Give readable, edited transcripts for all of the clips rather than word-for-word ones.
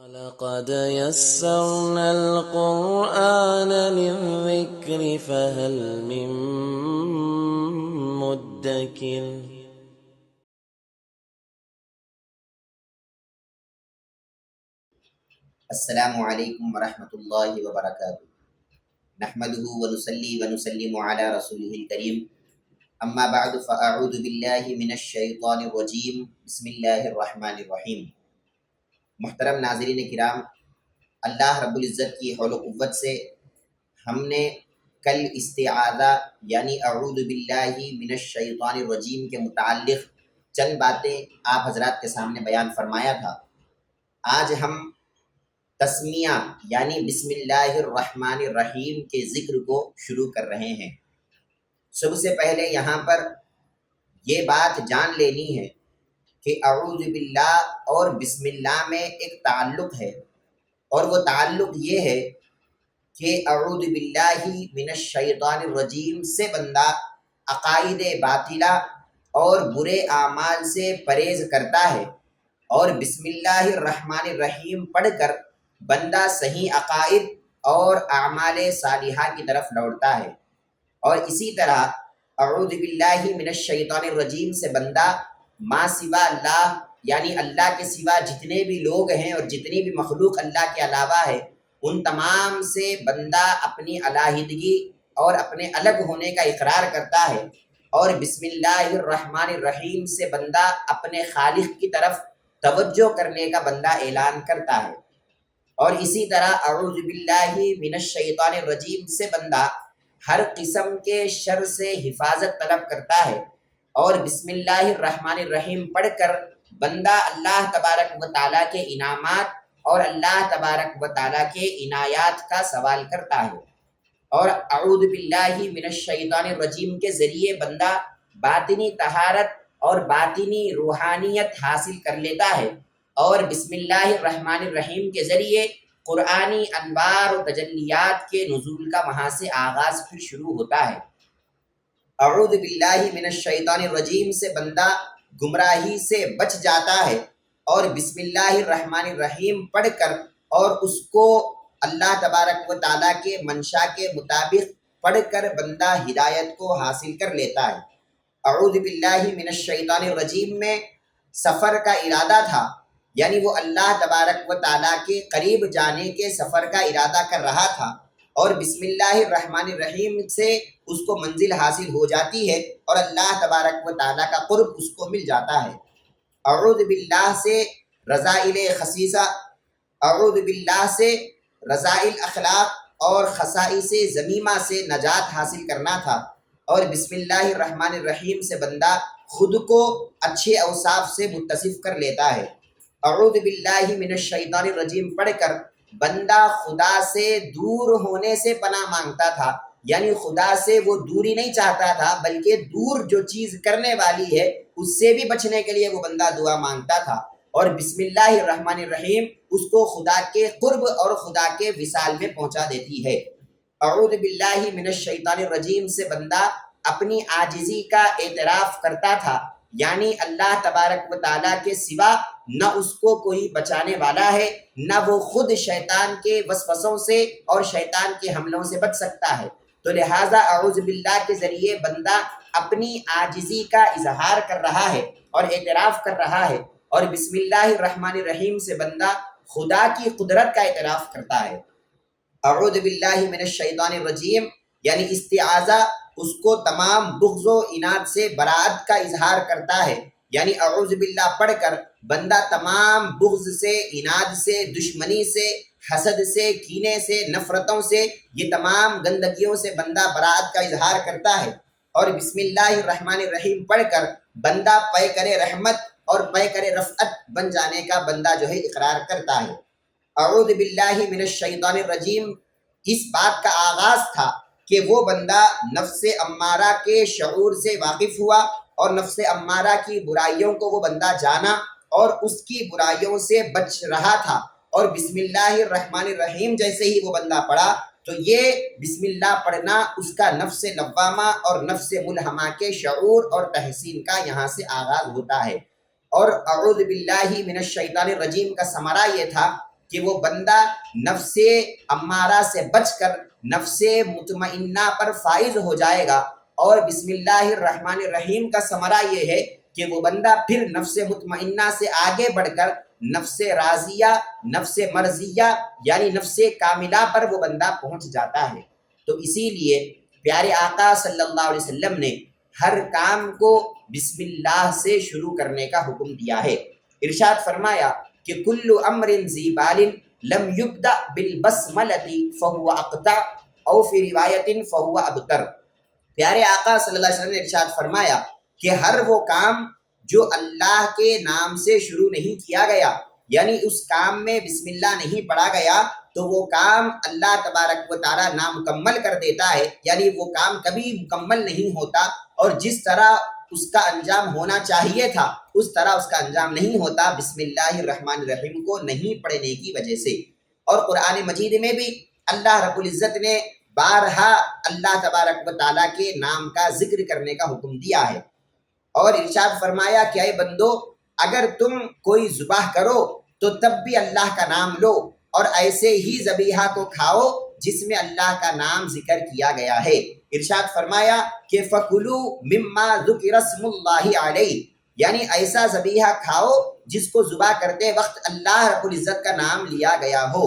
وَلَقَدْ يَسَّرْنَا الْقُرْآنَ لِلذِّكْرِ فَهَلْ مِن مُّدَّكِرٍ. السلام علیکم ورحمۃ اللہ وبرکاتہ۔ نحمدہ ونصلی ونسلم علی رسولہ الکریم، اما بعد فاعوذ باللہ من الشیطان الرجیم، بسم اللہ الرحمن الرحیم۔ محترم ناظرین کرام، اللہ رب العزت کی حول و قوت سے ہم نے کل استعاذہ یعنی اعوذ باللہ من الشیطان الرجیم کے متعلق چند باتیں آپ حضرات کے سامنے بیان فرمایا تھا۔ آج ہم تسمیہ یعنی بسم اللہ الرحمن الرحیم کے ذکر کو شروع کر رہے ہیں۔ سب سے پہلے یہاں پر یہ بات جان لینی ہے کہ اعوذ باللہ اور بسم اللہ میں ایک تعلق ہے، اور وہ تعلق یہ ہے کہ اعوذ باللہ من الشیطان الرجیم سے بندہ عقائد باطلہ اور برے اعمال سے پرہیز کرتا ہے، اور بسم اللہ الرحمن الرحیم پڑھ کر بندہ صحیح عقائد اور اعمال صالحہ کی طرف لوٹتا ہے۔ اور اسی طرح اعوذ باللہ من الشیطان الرجیم سے بندہ ما سوا اللہ یعنی اللہ کے سوا جتنے بھی لوگ ہیں اور جتنی بھی مخلوق اللہ کے علاوہ ہے، ان تمام سے بندہ اپنی علیحدگی اور اپنے الگ ہونے کا اقرار کرتا ہے، اور بسم اللہ الرحمن الرحیم سے بندہ اپنے خالق کی طرف توجہ کرنے کا بندہ اعلان کرتا ہے۔ اور اسی طرح اعوذ باللہ من الشیطان الرجیم سے بندہ ہر قسم کے شر سے حفاظت طلب کرتا ہے، اور بسم اللہ الرحمن الرحیم پڑھ کر بندہ اللہ تبارک و تعالیٰ کے انعامات اور اللہ تبارک و تعالیٰ کے عنایات کا سوال کرتا ہے۔ اور اعوذ باللہ من الشیطان الرجیم کے ذریعے بندہ باطنی طہارت اور باطنی روحانیت حاصل کر لیتا ہے، اور بسم اللہ الرحمن الرحیم کے ذریعے قرآنی انوار و تجلیات کے نزول کا وہاں سے آغاز پھر شروع ہوتا ہے۔ اعوذ باللہ من الشیطان الرجیم سے بندہ گمراہی سے بچ جاتا ہے، اور بسم اللہ الرحمن الرحیم پڑھ کر اور اس کو اللہ تبارک و تعالیٰ کے منشا کے مطابق پڑھ کر بندہ ہدایت کو حاصل کر لیتا ہے۔ اعوذ باللہ من الشیطان الرجیم میں سفر کا ارادہ تھا، یعنی وہ اللہ تبارک و تعالیٰ کے قریب جانے کے سفر کا ارادہ کر رہا تھا، اور بسم اللہ الرحمن الرحیم سے اس کو منزل حاصل ہو جاتی ہے اور اللہ تبارک و تعالیٰ کا قرب اس کو مل جاتا ہے۔ اعوذ باللہ سے رذائل خسیسہ، اعوذ باللہ سے رذائل اخلاق اور خصائص ذمیمہ سے نجات حاصل کرنا تھا، اور بسم اللہ الرحمن الرحیم سے بندہ خود کو اچھے اوصاف سے متصف کر لیتا ہے۔ اعوذ باللہ من الشیطان الرجیم پڑھ کر بندہ خدا سے دور ہونے سے پناہ مانگتا تھا، یعنی خدا سے وہ دوری نہیں چاہتا تھا، بلکہ دور جو چیز کرنے والی ہے اس سے بھی بچنے کے لیے وہ بندہ دعا مانگتا تھا، اور بسم اللہ الرحمن الرحیم اس کو خدا کے قرب اور خدا کے وصال میں پہنچا دیتی ہے۔ اعوذ باللہ من الشیطان الرجیم سے بندہ اپنی عاجزی کا اعتراف کرتا تھا، یعنی اللہ تبارک و تعالیٰ کے سوا نہ اس کو کوئی بچانے والا ہے، نہ وہ خود شیطان کے وسوسوں سے اور شیطان کے حملوں سے بچ سکتا ہے۔ تو لہٰذا اعوذ باللہ کے ذریعے بندہ اپنی عاجزی کا اظہار کر رہا ہے اور اعتراف کر رہا ہے، اور بسم اللہ الرحمن الرحیم سے بندہ خدا کی قدرت کا اعتراف کرتا ہے۔ اعوذ باللہ من الشیطان الرجیم یعنی استعاذہ اس کو تمام بغض و عناد سے براءت کا اظہار کرتا ہے، یعنی اعوذ باللہ پڑھ کر بندہ تمام بغض سے، عناد سے، دشمنی سے، حسد سے، کینے سے، نفرتوں سے، یہ تمام گندگیوں سے بندہ براءت کا اظہار کرتا ہے، اور بسم اللہ الرحمن الرحیم پڑھ کر بندہ پیکر رحمت اور پیکر رفعت بن جانے کا بندہ جو ہے اقرار کرتا ہے۔ اعوذ باللہ من الشیطان الرجیم اس بات کا آغاز تھا کہ وہ بندہ نفس امارہ کے شعور سے واقف ہوا، اور نفس امارہ کی برائیوں کو وہ بندہ جانا اور اس کی برائیوں سے بچ رہا تھا، اور بسم اللہ الرحمن الرحیم جیسے ہی وہ بندہ پڑھا تو یہ بسم اللہ پڑھنا اس کا نفس لوامہ اور نفس ملہمہ کے شعور اور تحسین کا یہاں سے آغاز ہوتا ہے۔ اور اعوذ باللہ من الشیطان الرجیم کا ثمرہ یہ تھا کہ وہ بندہ نفس امارہ سے بچ کر نفس مطمئنہ پر فائز ہو جائے گا، اور بسم اللہ الرحمن الرحیم کا ثمرہ یہ ہے کہ وہ بندہ پھر نفس مطمئنہ سے آگے بڑھ کر نفس راضیہ، نفس مرضیہ یعنی نفس کاملہ پر وہ بندہ پہنچ جاتا ہے۔ تو اسی لیے پیارے آقا صلی اللہ علیہ وسلم نے ہر کام کو بسم اللہ سے شروع کرنے کا حکم دیا ہے۔ ارشاد فرمایا کہ کل امر ذی بال لم یبدأ بالبسملۃ فہو اقطع، او فی روایت فہو ابتر۔ پیارے آقا صلی اللہ علیہ وسلم نے ارشاد فرمایا کہ ہر وہ کام جو اللہ کے نام سے شروع نہیں کیا گیا، یعنی اس کام میں بسم اللہ نہیں پڑھا گیا، تو وہ کام اللہ تبارک و تعالیٰ نامکمل کر دیتا ہے، یعنی وہ کام کبھی مکمل نہیں ہوتا، اور جس طرح اس کا انجام ہونا چاہیے تھا اس طرح اس کا انجام نہیں ہوتا بسم اللہ الرحمن الرحیم کو نہیں پڑھنے کی وجہ سے۔ اور قرآن مجید میں بھی اللہ رب العزت نے بارہا اللہ تبارک و تعالیٰ کے نام کا ذکر کرنے کا حکم دیا ہے، اور ارشاد فرمایا کہ اے بندو، اگر تم کوئی ذبح کرو تو تب بھی اللہ کا نام لو، اور ایسے ہی ذبیحہ کو کھاؤ جس میں اللہ کا نام ذکر کیا گیا ہے۔ ارشاد فرمایا کہ فَكُلُوا مِمَّا ذُكِرَ اسْمُ اللَّهِ عَلَيْهِ، یعنی ایسا ذبیحہ کھاؤ جس کو ذبح کرتے وقت اللہ رب العزت کا نام لیا گیا ہو۔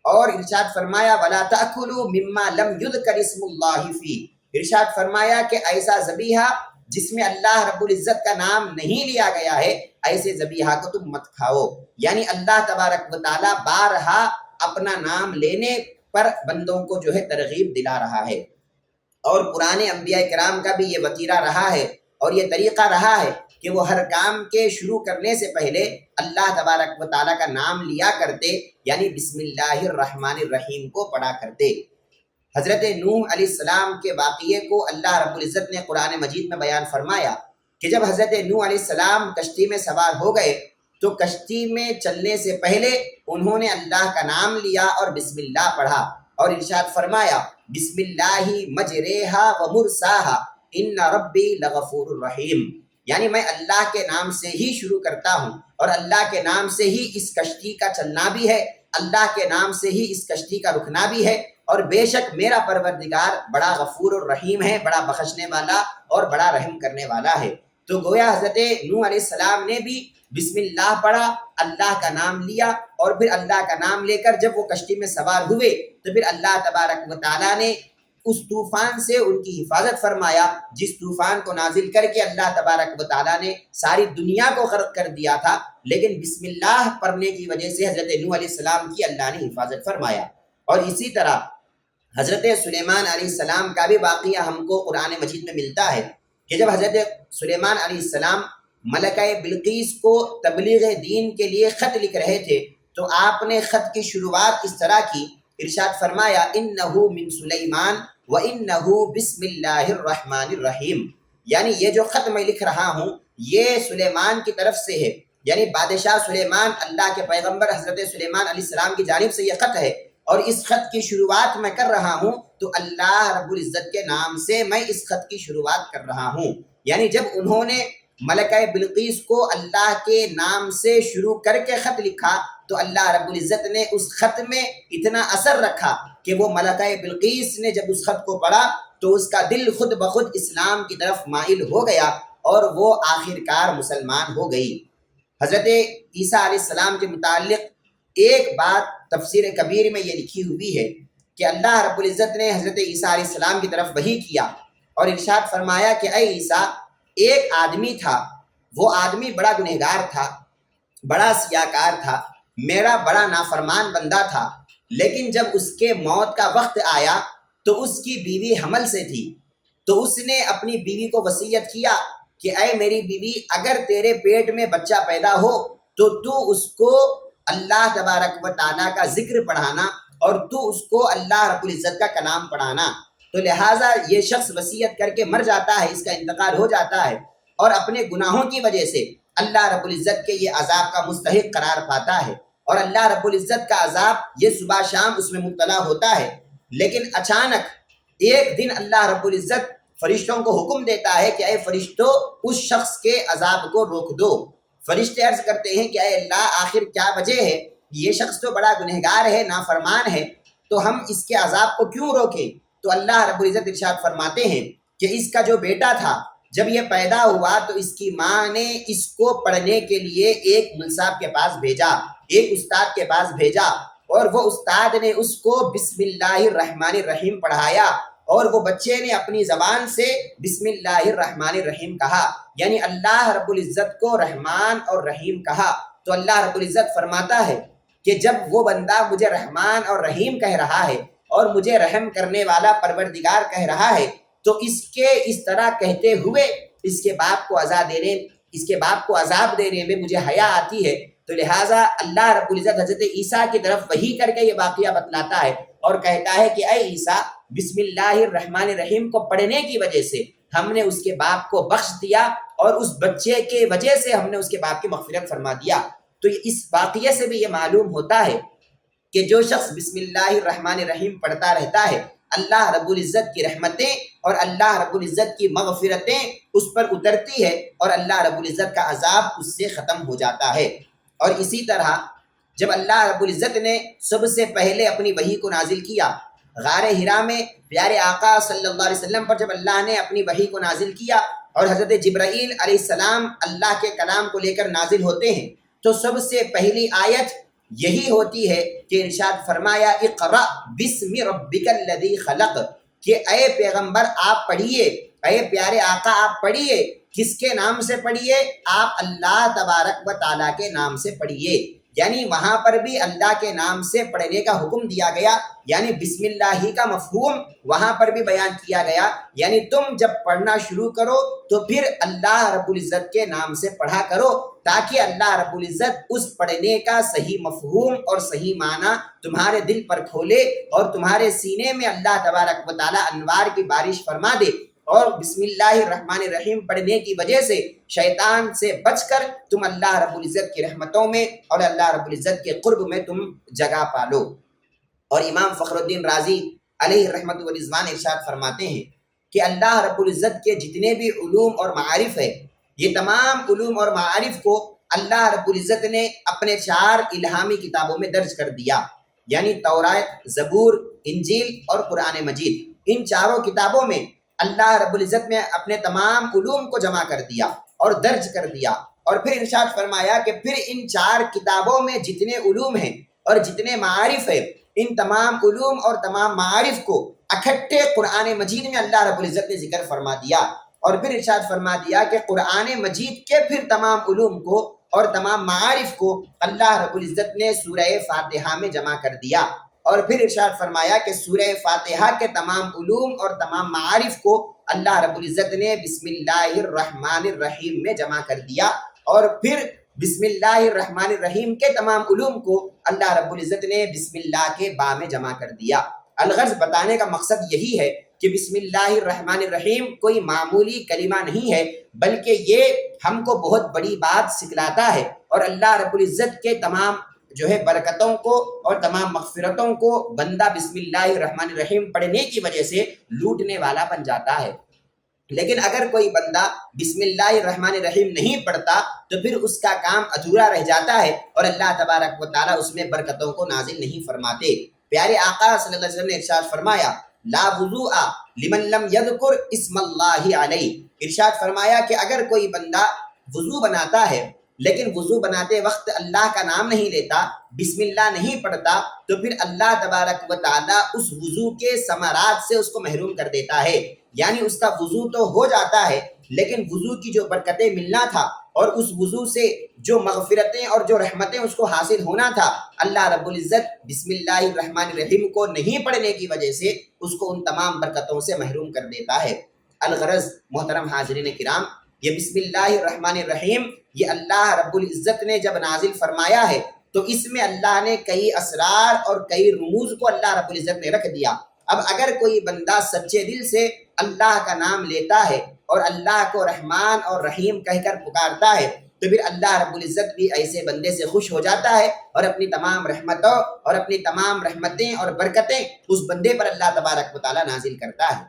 اور ارشاد فرمایا وَلَا تَأْكُلُوا مِمَّا لَمْ يُذْكَرِ اسْمُ اللَّهِ فِيهِ، ارشاد فرمایا کہ ایسا ذبیحہ جس میں اللہ رب العزت کا نام نہیں لیا گیا ہے، ایسے ذبیحہ کو تم مت کھاؤ۔ یعنی اللہ تبارک و تعالیٰ بارہا اپنا نام لینے پر بندوں کو جو ہے ترغیب دلا رہا ہے، اور پرانے انبیاء کرام کا بھی یہ وتیرہ رہا ہے اور یہ طریقہ رہا ہے کہ وہ ہر کام کے شروع کرنے سے پہلے اللہ تبارک و تعالیٰ کا نام لیا کرتے، یعنی بسم اللہ الرحمن الرحیم کو پڑھا کرتے۔ حضرت نوح علیہ السلام کے واقعے کو اللہ رب العزت نے قرآن مجید میں بیان فرمایا کہ جب حضرت نوح علیہ السلام کشتی میں سوار ہو گئے تو کشتی میں چلنے سے پہلے انہوں نے اللہ کا نام لیا اور بسم اللہ پڑھا، اور ارشاد فرمایا بسم اللہ مجریہا و مرساہا ان ربی لغفور الرحیم، یعنی میں اللہ کے نام سے ہی شروع کرتا ہوں، اور اللہ کے نام سے ہی اس کشتی کا چلنا بھی ہے، اللہ کے نام سے ہی اس کشتی کا رکنا بھی ہے، اور بے شک میرا پروردگار بڑا غفور الرحیم ہے، بڑا بخشنے والا اور بڑا رحم کرنے والا ہے۔ تو گویا حضرت نوح علیہ السلام نے بھی بسم اللہ پڑھا، اللہ کا نام لیا، اور پھر اللہ کا نام لے کر جب وہ کشتی میں سوار ہوئے تو پھر اللہ تبارک و تعالیٰ نے اس طوفان سے ان کی حفاظت فرمایا، جس طوفان کو نازل کر کے اللہ تبارک و تعالیٰ نے ساری دنیا کو غرق کر دیا تھا، لیکن بسم اللہ پڑھنے کی وجہ سے حضرت نوح علیہ السلام کی اللہ نے حفاظت فرمایا۔ اور اسی طرح حضرت سلیمان علیہ السلام کا بھی واقعہ ہم کو قرآن مجید میں ملتا ہے کہ جب حضرت سلیمان علیہ السلام ملکہ بلقیس کو تبلیغ دین کے لیے خط لکھ رہے تھے تو آپ نے خط کی شروعات اس طرح کی، ارشاد فرمایا انہ من سلیمان وانہ بسم اللہ الرحمن الرحیم، یعنی یہ جو خط میں لکھ رہا ہوں یہ سلیمان کی طرف سے ہے، یعنی بادشاہ سلیمان، اللہ کے پیغمبر حضرت سلیمان علیہ السلام کی جانب سے یہ خط ہے، اور اس خط کی شروعات میں کر رہا ہوں تو اللہ رب العزت کے نام سے میں اس خط کی شروعات کر رہا ہوں۔ یعنی جب انہوں نے ملکہ بلقیس کو اللہ کے نام سے شروع کر کے خط لکھا تو اللہ رب العزت نے اس خط میں اتنا اثر رکھا کہ وہ ملکہ بلقیس نے جب اس خط کو پڑھا تو اس کا دل خود بخود اسلام کی طرف مائل ہو گیا اور وہ آخر کار مسلمان ہو گئی۔ حضرت عیسیٰ علیہ السلام کے متعلق ایک بات تفسیر کبیر میں یہ لکھی ہوئی ہے کہ اللہ رب العزت نے حضرت عیسیٰ علیہ السلام کی طرف وحی کیا اور ارشاد فرمایا کہ اے عیسیٰ، ایک آدمی تھا، وہ آدمی بڑا گنہگار تھا، بڑا سیاکار تھا، میرا بڑا نافرمان بندہ تھا، لیکن جب اس کے موت کا وقت آیا تو اس کی بیوی حمل سے تھی، تو اس نے اپنی بیوی کو وصیت کیا کہ اے میری بیوی، اگر تیرے پیٹ میں بچہ پیدا ہو تو اس کو اللہ تبارک و تعالیٰ کا ذکر پڑھانا اور تو اس کو اللہ رب العزت کا کلام پڑھانا۔ تو لہٰذا یہ شخص وصیت کر کے مر جاتا ہے، اس کا انتقال ہو جاتا ہے، اور اپنے گناہوں کی وجہ سے اللہ رب العزت کے یہ عذاب کا مستحق قرار پاتا ہے، اور اللہ رب العزت کا عذاب یہ صبح شام اس میں مبتلا ہوتا ہے۔ لیکن اچانک ایک دن اللہ رب العزت فرشتوں کو حکم دیتا ہے کہ اے فرشتوں، اس شخص کے عذاب کو روک دو۔ فرشتے عرض کرتے ہیں کہ اے اللہ، آخر کیا وجہ ہے یہ شخص تو بڑا گنہگار ہے، نافرمان ہے، تو ہم اس کے عذاب کو کیوں روکیں؟ تو اللہ رب العزت ارشاد فرماتے ہیں کہ اس کا جو بیٹا تھا جب یہ پیدا ہوا تو اس کی ماں نے اس کو پڑھنے کے لیے ایک مل صاحب کے پاس بھیجا، ایک استاد کے پاس بھیجا، اور وہ استاد نے اس کو بسم اللہ الرحمن الرحیم پڑھایا، اور وہ بچے نے اپنی زبان سے بسم اللہ الرحمن الرحیم کہا، یعنی اللہ رب العزت کو رحمان اور رحیم کہا۔ تو اللہ رب العزت فرماتا ہے کہ جب وہ بندہ مجھے رحمان اور رحیم کہہ رہا ہے اور مجھے رحم کرنے والا پروردگار کہہ رہا ہے، تو اس طرح کہتے ہوئے اس کے باپ کو عذاب دینے میں مجھے حیا آتی ہے۔ تو لہٰذا اللہ رب العزت حضرت عیسیٰ کی طرف وحی کر کے یہ واقعہ بتلاتا ہے اور کہتا ہے کہ اے عیسیٰ، بسم اللہ الرحمن الرحیم کو پڑھنے کی وجہ سے ہم نے اس کے باپ کو بخش دیا، اور اس بچے کے وجہ سے ہم نے اس کے باپ کی مغفرت فرما دیا۔ تو اس واقعے سے بھی یہ معلوم ہوتا ہے کہ جو شخص بسم اللہ الرحمن الرحیم پڑھتا رہتا ہے، اللہ رب العزت کی رحمتیں اور اللہ رب العزت کی مغفرتیں اس پر اترتی ہے، اور اللہ رب العزت کا عذاب اس سے ختم ہو جاتا ہے۔ اور اسی طرح جب اللہ رب العزت نے سب سے پہلے اپنی وحی کو نازل کیا، غار حرا میں پیارے آقا صلی اللہ علیہ وسلم پر جب اللہ نے اپنی وحی کو نازل کیا اور حضرت جبرائیل علیہ السلام اللہ کے کلام کو لے کر نازل ہوتے ہیں، تو سب سے پہلی آیت یہی ہوتی ہے کہ ارشاد فرمایا اقرأ بسم ربک الذی خلق، کہ اے پیغمبر آپ پڑھیے، اے پیارے آقا آپ پڑھیے۔ کس کے نام سے پڑھیے؟ آپ اللہ تبارک و تعالیٰ کے نام سے پڑھیے، یعنی وہاں پر بھی اللہ کے نام سے پڑھنے کا حکم دیا گیا، یعنی بسم اللہ ہی کا مفہوم وہاں پر بھی بیان کیا گیا، یعنی تم جب پڑھنا شروع کرو تو پھر اللہ رب العزت کے نام سے پڑھا کرو، تاکہ اللہ رب العزت اس پڑھنے کا صحیح مفہوم اور صحیح معنی تمہارے دل پر کھولے اور تمہارے سینے میں اللہ تبارک و تعالیٰ انوار کی بارش فرما دے، اور بسم اللہ الرحمن الرحیم پڑھنے کی وجہ سے شیطان سے بچ کر تم اللہ رب العزت کی رحمتوں میں اور اللہ رب العزت کے قرب میں تم جگہ پالو۔ اور امام فخر الدین رازی علیہ رحمت و رضوان ارشاد فرماتے ہیں کہ اللہ رب العزت کے جتنے بھی علوم اور معارف ہے، یہ تمام علوم اور معارف کو اللہ رب العزت نے اپنے 4 الہامی کتابوں میں درج کر دیا، یعنی تورات، زبور، انجیل اور قرآن مجید۔ ان 4 کتابوں میں اللہ رب العزت نے اپنے تمام علوم کو جمع کر دیا اور درج کر دیا، اور پھر ارشاد فرمایا کہ پھر ان 4 کتابوں میں جتنے علوم ہیں اور جتنے معارف ہیں، ان تمام علوم اور تمام معارف کو اکٹھے قرآن مجید میں اللہ رب العزت نے ذکر فرما دیا، اور پھر ارشاد فرما دیا کہ قرآن مجید کے پھر تمام علوم کو اور تمام معارف کو اللہ رب العزت نے سورہ فاتحہ میں جمع کر دیا، اور پھر ارشاد فرمایا کہ سورہ فاتحہ کے تمام علوم اور تمام معارف کو اللہ رب العزت نے بسم اللہ الرحمن الرحیم میں جمع کر دیا، اور پھر بسم اللہ الرحمن الرحیم کے تمام علوم کو اللہ رب العزت نے بسم اللہ کے با میں جمع کر دیا۔ الغرض بتانے کا مقصد یہی ہے کہ بسم اللہ الرحمن الرحیم کوئی معمولی کلمہ نہیں ہے، بلکہ یہ ہم کو بہت بڑی بات سکھلاتا ہے، اور اللہ رب العزت کے تمام برکتوں کو اور تمام مغفرتوں کو بندہ بسم اللہ الرحمن الرحیم پڑھنے کی وجہ سے لوٹنے والا بن جاتا ہے۔ لیکن اگر کوئی بندہ بسم اللہ الرحمن الرحیم نہیں پڑھتا تو پھر اس کا کام ادھورا رہ جاتا ہے، اور اللہ تبارک و تعالیٰ اس میں برکتوں کو نازل نہیں فرماتے۔ پیارے آقا صلی اللہ علیہ وسلم نے ارشاد فرمایا لا وضوء لمن لم یذکر اسم اللہ علیہ، ارشاد فرمایا کہ اگر کوئی بندہ وضو بناتا ہے لیکن وضو بناتے وقت اللہ کا نام نہیں لیتا، بسم اللہ نہیں پڑھتا، تو پھر اللہ تبارک و تعالیٰ اس وضو کے ثمرات سے اس کو محروم کر دیتا ہے، یعنی اس کا وضو تو ہو جاتا ہے لیکن وضو کی جو برکتیں ملنا تھا اور اس وضو سے جو مغفرتیں اور جو رحمتیں اس کو حاصل ہونا تھا، اللہ رب العزت بسم اللہ الرحمن الرحیم کو نہیں پڑھنے کی وجہ سے اس کو ان تمام برکتوں سے محروم کر دیتا ہے۔ الغرض محترم حاضرین کرام، یہ بسم اللہ الرحمن الرحیم یہ اللہ رب العزت نے جب نازل فرمایا ہے تو اس میں اللہ نے کئی اسرار اور کئی رموز کو اللہ رب العزت نے رکھ دیا۔ اب اگر کوئی بندہ سچے دل سے اللہ کا نام لیتا ہے اور اللہ کو رحمان اور رحیم کہہ کر پکارتا ہے تو پھر اللہ رب العزت بھی ایسے بندے سے خوش ہو جاتا ہے اور اپنی تمام رحمتوں اور اپنی تمام رحمتیں اور برکتیں اس بندے پر اللہ تبارک و تعالیٰ نازل کرتا ہے۔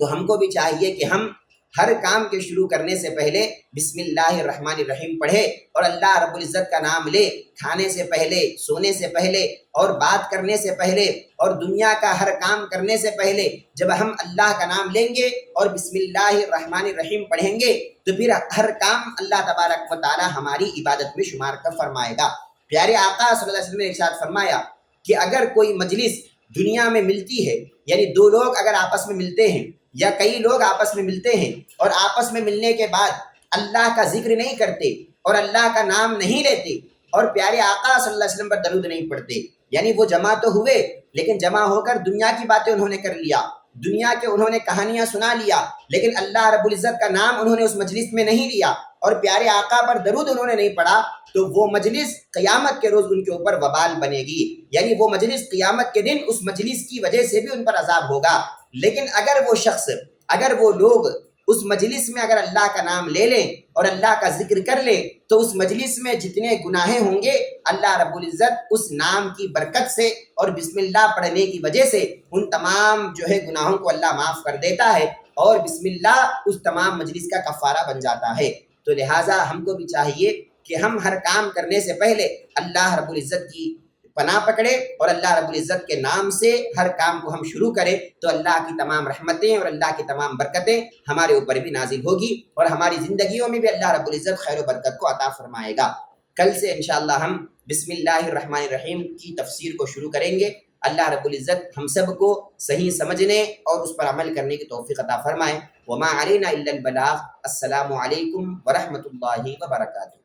تو ہم کو بھی چاہیے کہ ہم ہر کام کے شروع کرنے سے پہلے بسم اللہ الرحمن الرحیم پڑھے اور اللہ رب العزت کا نام لے، کھانے سے پہلے، سونے سے پہلے اور بات کرنے سے پہلے اور دنیا کا ہر کام کرنے سے پہلے جب ہم اللہ کا نام لیں گے اور بسم اللہ الرحمن الرحیم پڑھیں گے تو پھر ہر کام اللہ تبارک و تعالی ہماری عبادت میں شمار کر فرمائے گا۔ پیارے آقا صلی اللہ علیہ وسلم نے ارشاد فرمایا کہ اگر کوئی مجلس دنیا میں ملتی ہے، یعنی دو لوگ اگر آپس میں ملتے ہیں یا کئی لوگ آپس میں ملتے ہیں اور آپس میں ملنے کے بعد اللہ کا ذکر نہیں کرتے اور اللہ کا نام نہیں لیتے اور پیارے آقا صلی اللہ علیہ وسلم پر درود نہیں پڑھتے، یعنی وہ جمع تو ہوئے لیکن جمع ہو کر دنیا کی باتیں انہوں نے کر لیا، دنیا کے انہوں نے کہانیاں سنا لیا، لیکن اللہ رب العزت کا نام انہوں نے اس مجلس میں نہیں لیا اور پیارے آقا پر درود انہوں نے نہیں پڑھا، تو وہ مجلس قیامت کے روز ان کے اوپر وبال بنے گی، یعنی وہ مجلس قیامت کے دن اس مجلس کی وجہ سے بھی ان پر عذاب ہوگا۔ لیکن اگر وہ شخص، اگر وہ لوگ اس مجلس میں اگر اللہ کا نام لے لیں اور اللہ کا ذکر کر لیں تو اس مجلس میں جتنے گناہیں ہوں گے اللہ رب العزت اس نام کی برکت سے اور بسم اللہ پڑھنے کی وجہ سے ان تمام گناہوں کو اللہ معاف کر دیتا ہے اور بسم اللہ اس تمام مجلس کا کفارہ بن جاتا ہے۔ تو لہٰذا ہم کو بھی چاہیے کہ ہم ہر کام کرنے سے پہلے اللہ رب العزت کی پناہ پکڑے اور اللہ رب العزت کے نام سے ہر کام کو ہم شروع کریں تو اللہ کی تمام رحمتیں اور اللہ کی تمام برکتیں ہمارے اوپر بھی نازل ہوگی اور ہماری زندگیوں میں بھی اللہ رب العزت خیر و برکت کو عطا فرمائے گا۔ کل سے انشاءاللہ ہم بسم اللہ الرحمن الرحیم کی تفسیر کو شروع کریں گے۔ اللہ رب العزت ہم سب کو صحیح سمجھنے اور اس پر عمل کرنے کی توفیق عطا فرمائے۔ وما علینا الا البلاغ۔ السلام علیکم ورحمۃ اللہ وبرکاتہ۔